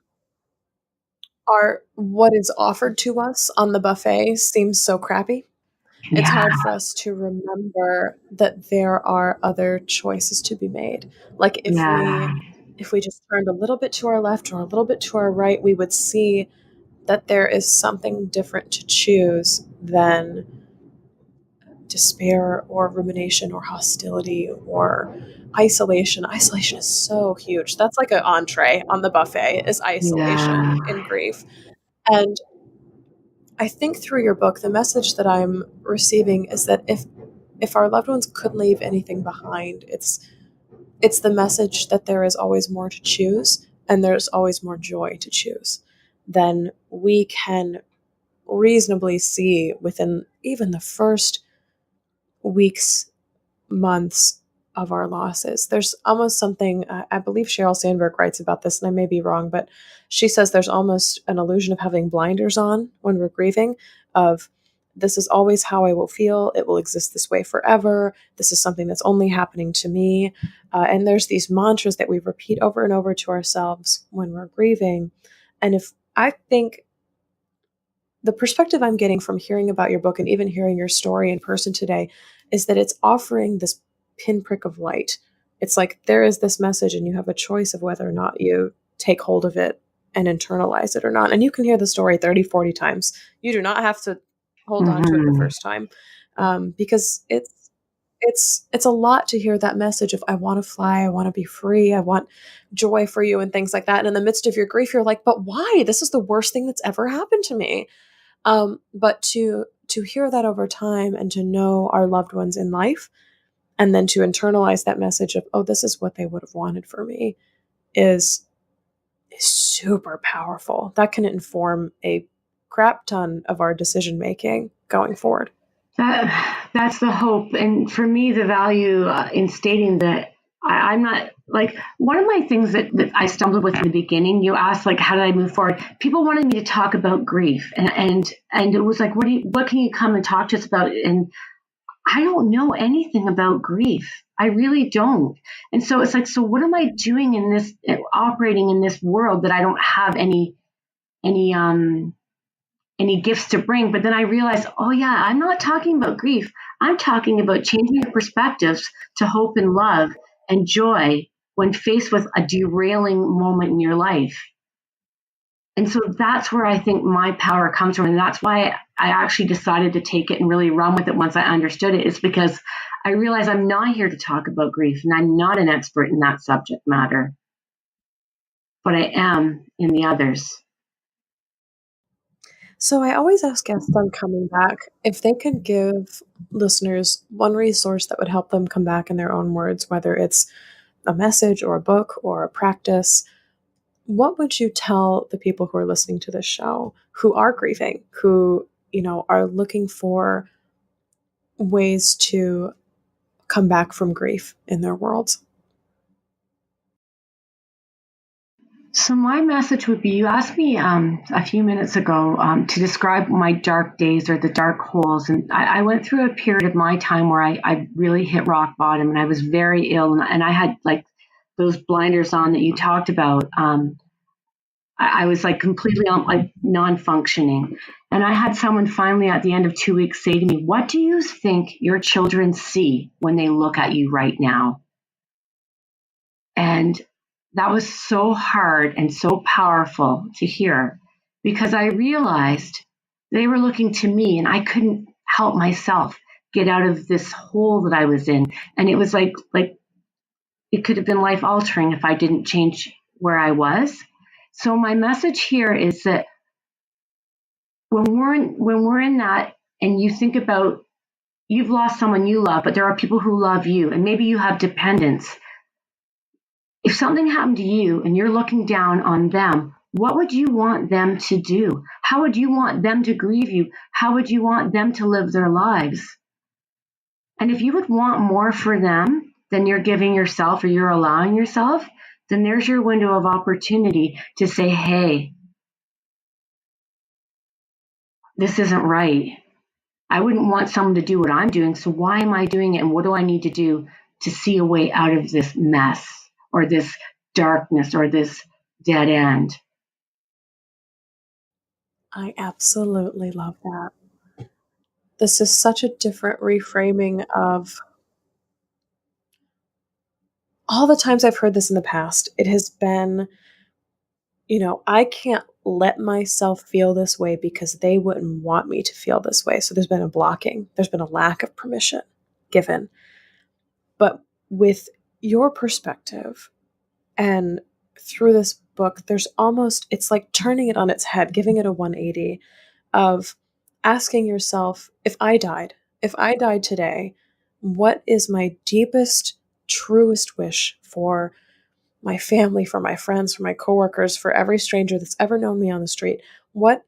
our what is offered to us on the buffet seems so crappy. It's Yeah, hard for us to remember that there are other choices to be made. Like yeah, if we just turned a little bit to our left or a little bit to our right, we would see that there is something different to choose than despair or rumination or hostility or isolation. Isolation is so huge. That's like an entree on the buffet is yeah, isolation in grief. And I think through your book, the message that I'm receiving is that if our loved ones could leave anything behind, it's the message that there is always more to choose and there's always more joy to choose than we can reasonably see within even the first weeks, months of our losses. There's almost something, I believe Sheryl Sandberg writes about this, and I may be wrong, but she says there's almost an illusion of having blinders on when we're grieving, of this is always how I will feel. It will exist this way forever. This is something that's only happening to me. And there's these mantras that we repeat over and over to ourselves when we're grieving. And if I think the perspective I'm getting from hearing about your book and even hearing your story in person today is that it's offering this pinprick of light. It's like there is this message, and you have a choice of whether or not you take hold of it and internalize it or not. And you can hear the story 30, 40 times. You do not have to hold on to it the Mm-hmm. first time, because it's a lot to hear that message of, I want to fly, I want to be free, I want joy for you and things like that. And in the midst of your grief, you're like, but why? This is the worst thing that's ever happened to me. But to hear that over time and to know our loved ones in life, and then to internalize that message of, oh, this is what they would have wanted for me, is super powerful. That can inform a crap ton of our decision making going forward. That's the hope. And for me, the value in stating that I'm not like one of my things that I stumbled with in the beginning. You asked like, how did I move forward? People wanted me to talk about grief, and it was like, what can you come and talk to us about? And I don't know anything about grief. I really don't. And so it's like, so what am I doing in this, operating in this world that I don't have any gifts to bring? But then I realized, oh yeah, I'm not talking about grief. I'm talking about changing your perspectives to hope and love and joy when faced with a derailing moment in your life. And so that's where I think my power comes from. And that's why I actually decided to take it and really run with it once I understood it, is because I realized I'm not here to talk about grief, and I'm not an expert in that subject matter, but I am in the others. So I always ask guests on coming back if they could give listeners one resource that would help them come back in their own words, whether it's a message or a book or a practice. What would you tell the people who are listening to this show, who are grieving, who, are looking for ways to come back from grief in their worlds? So my message would be, you asked me a few minutes ago to describe my dark days or the dark holes. And I went through a period of my time where I really hit rock bottom, and I was very ill, and I had like those blinders on that you talked about. I was like completely like non-functioning. And I had someone finally at the end of 2 weeks say to me, what do you think your children see when they look at you right now? And that was so hard and so powerful to hear, because I realized they were looking to me and I couldn't help myself get out of this hole that I was in. And it was like it could have been life altering if I didn't change where I was. So my message here is that when we're in that, and you think about, you've lost someone you love, but there are people who love you, and maybe you have dependents. If something happened to you and you're looking down on them, what would you want them to do? How would you want them to grieve you? How would you want them to live their lives? And if you would want more for them than you're giving yourself or you're allowing yourself, then there's your window of opportunity to say, hey, this isn't right. I wouldn't want someone to do what I'm doing, so why am I doing it? And what do I need to do to see a way out of this mess or this darkness or this dead end? I absolutely love that. This is such a different reframing of all the times I've heard this in the past. It has been, I can't let myself feel this way because they wouldn't want me to feel this way. So there's been a blocking, there's been a lack of permission given. But with your perspective and through this book, it's like turning it on its head, giving it a 180 of asking yourself, if I died today, what is my deepest, truest wish for my family, for my friends, for my coworkers, for every stranger that's ever known me on the street? What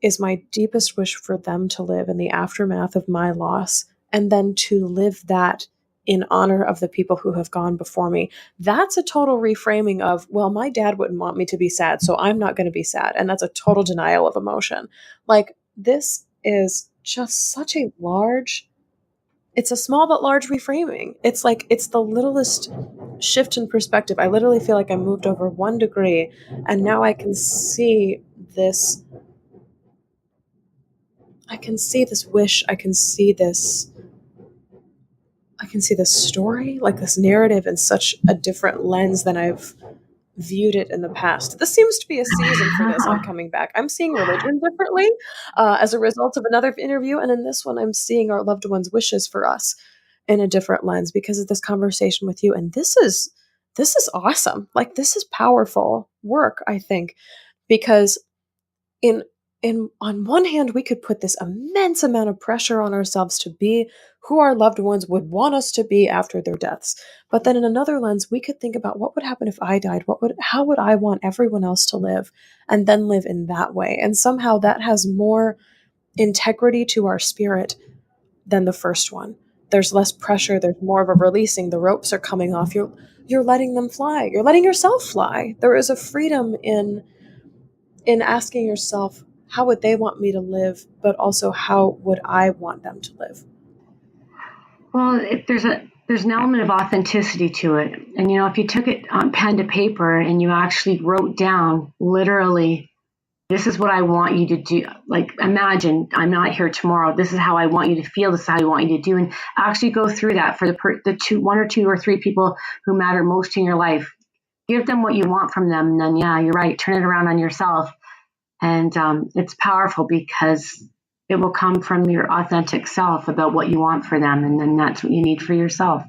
is my deepest wish for them to live in the aftermath of my loss, and then to live that in honor of the people who have gone before me? That's a total reframing of, well, my dad wouldn't want me to be sad, so I'm not going to be sad. And that's a total denial of emotion. Like, this is just such a large, it's a small but large reframing. It's like it's the littlest shift in perspective. I literally feel like I moved over 1 degree, and now this I can see this wish, I can see this story, like this narrative in such a different lens than I've viewed it in the past. This seems to be a season for this on Coming Back. I'm seeing religion differently as a result of another interview, and in this one, I'm seeing our loved ones' wishes for us in a different lens because of this conversation with you. And this is awesome. Like, this is powerful work, I think, because in on one hand, we could put this immense amount of pressure on ourselves to be who our loved ones would want us to be after their deaths. But then in another lens, we could think about what would happen if I died? How would I want everyone else to live? And then live in that way. And somehow that has more integrity to our spirit than the first one. There's less pressure, there's more of a releasing. The ropes are coming off. You're letting them fly. You're letting yourself fly. There is a freedom in asking yourself, how would they want me to live, but also how would I want them to live? Well, there's an element of authenticity to it, and if you took it on pen to paper and you actually wrote down literally, this is what I want you to do. Like, imagine I'm not here tomorrow. This is how I want you to feel. This is how I want you to do, and actually go through that for the one or two or three people who matter most in your life. Give them what you want from them, and then you're right. Turn it around on yourself. And it's powerful because it will come from your authentic self about what you want for them. And then that's what you need for yourself.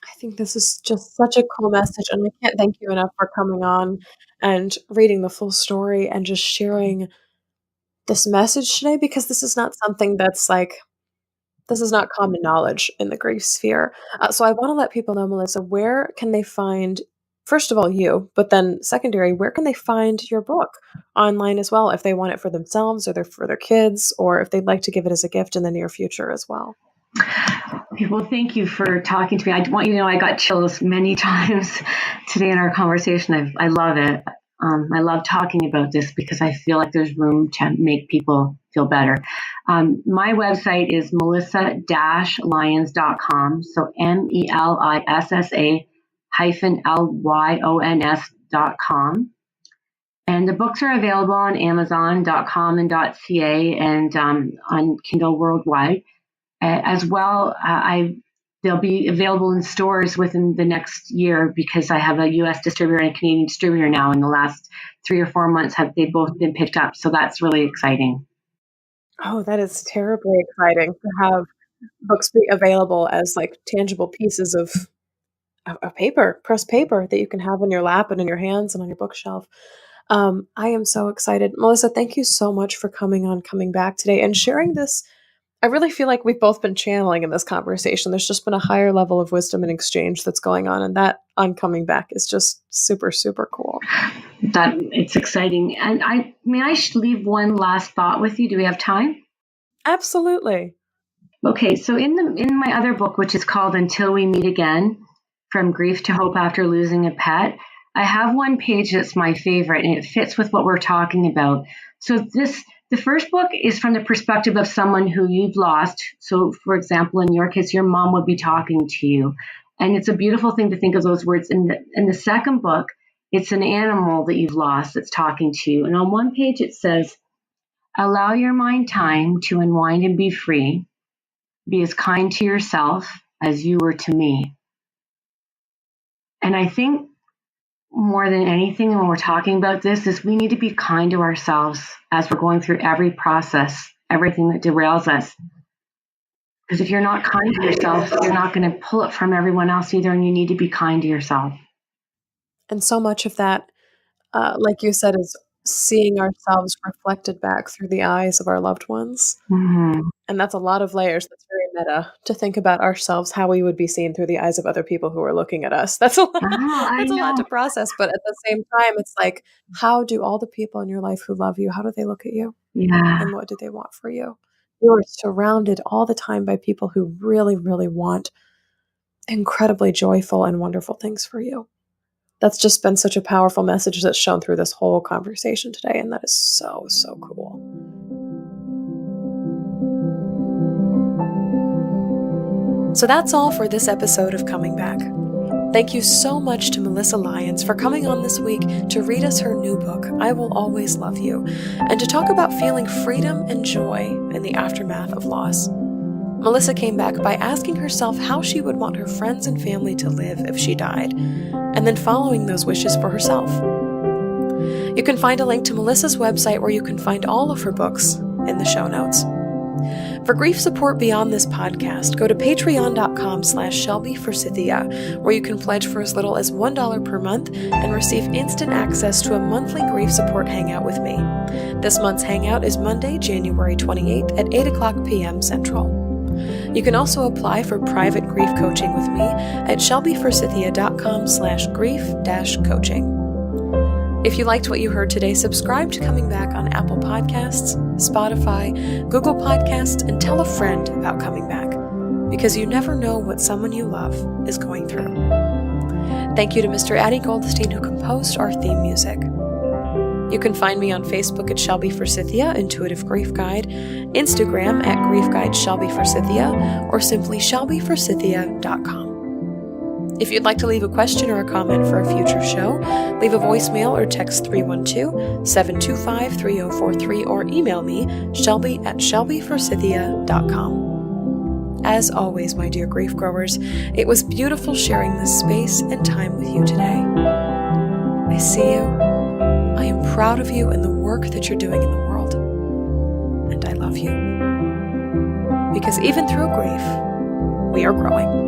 I think this is just such a cool message, and I can't thank you enough for coming on and reading the full story and just sharing this message today, because this is not something that's like, this is not common knowledge in the grief sphere. So I want to let people know, Melissa, where can they find, first of all, you, but then secondary, where can they find your book online as well if they want it for themselves or for their kids, or if they'd like to give it as a gift in the near future as well? Well, thank you for talking to me. I want you to know I got chills many times today in our conversation. I love it. I love talking about this because I feel like there's room to make people feel better. My website is melissa-lyons.com. So melissa-lyons.com. And the books are available on Amazon.com and .ca and on Kindle worldwide. As well, they'll be available in stores within the next year because I have a U.S. distributor and a Canadian distributor now. In the last 3 or 4 months, they've both been picked up. So that's really exciting. Oh, that is terribly exciting to have books be available as like tangible pieces of paper, pressed paper that you can have in your lap and in your hands and on your bookshelf. I am so excited. Melissa, thank you so much for coming back today and sharing this. I really feel like we've both been channeling in this conversation. There's just been a higher level of wisdom and exchange that's going on, and that on Coming Back is just super, super cool. That it's exciting. And I leave one last thought with you. Do we have time? Absolutely. Okay, so in my other book, which is called Until We Meet Again, From Grief to Hope After Losing a Pet, I have one page that's my favorite, and it fits with what we're talking about. So the first book is from the perspective of someone who you've lost. So, for example, in your case, your mom would be talking to you, and it's a beautiful thing to think of those words. In the second book, it's an animal that you've lost that's talking to you, and on one page it says, "Allow your mind time to unwind and be free. Be as kind to yourself as you were to me." And I think more than anything, when we're talking about this, is we need to be kind to ourselves as we're going through every process, everything that derails us. Because if you're not kind to yourself, you're not going to pull it from everyone else either, and you need to be kind to yourself. And so much of that, like you said, is seeing ourselves reflected back through the eyes of our loved ones. Mm-hmm. And that's a lot of layers. That's very meta to think about ourselves, how we would be seen through the eyes of other people who are looking at us. That's a lot. I That's a lot know. to process. But at the same time, it's like, how do all the people in your life who love you, how do they look at you? Yeah. And what do they want for you? You're surrounded all the time by people who really, really want incredibly joyful and wonderful things for you. That's just been such a powerful message that's shown through this whole conversation today. And that is so, so cool. So that's all for this episode of Coming Back. Thank you so much to Melissa Lyons for coming on this week to read us her new book, I Will Always Love You, and to talk about feeling freedom and joy in the aftermath of loss. Melissa came back by asking herself how she would want her friends and family to live if she died, and then following those wishes for herself. You can find a link to Melissa's website where you can find all of her books in the show notes. For grief support beyond this podcast, go to patreon.com/ShelbyForsythia, where you can pledge for as little as $1 per month and receive instant access to a monthly grief support hangout with me. This month's hangout is Monday, January 28th at 8:00 p.m. Central. You can also apply for private grief coaching with me at shelbyforsythia.com/grief-coaching. If you liked what you heard today, subscribe to Coming Back on Apple Podcasts, Spotify, Google Podcasts, and tell a friend about Coming Back, because you never know what someone you love is going through. Thank you to Mr. Addie Goldstein, who composed our theme music. You can find me on Facebook at Shelby Forsythia, Intuitive Grief Guide, Instagram at Grief Guide Shelby Forsythia, or simply shelbyforsythia.com. If you'd like to leave a question or a comment for a future show, leave a voicemail or text 312-725-3043 or email me, shelby@shelbyforsythia.com. As always, my dear grief growers, it was beautiful sharing this space and time with you today. I see you. I am proud of you and the work that you're doing in the world. And I love you. Because even through grief, we are growing.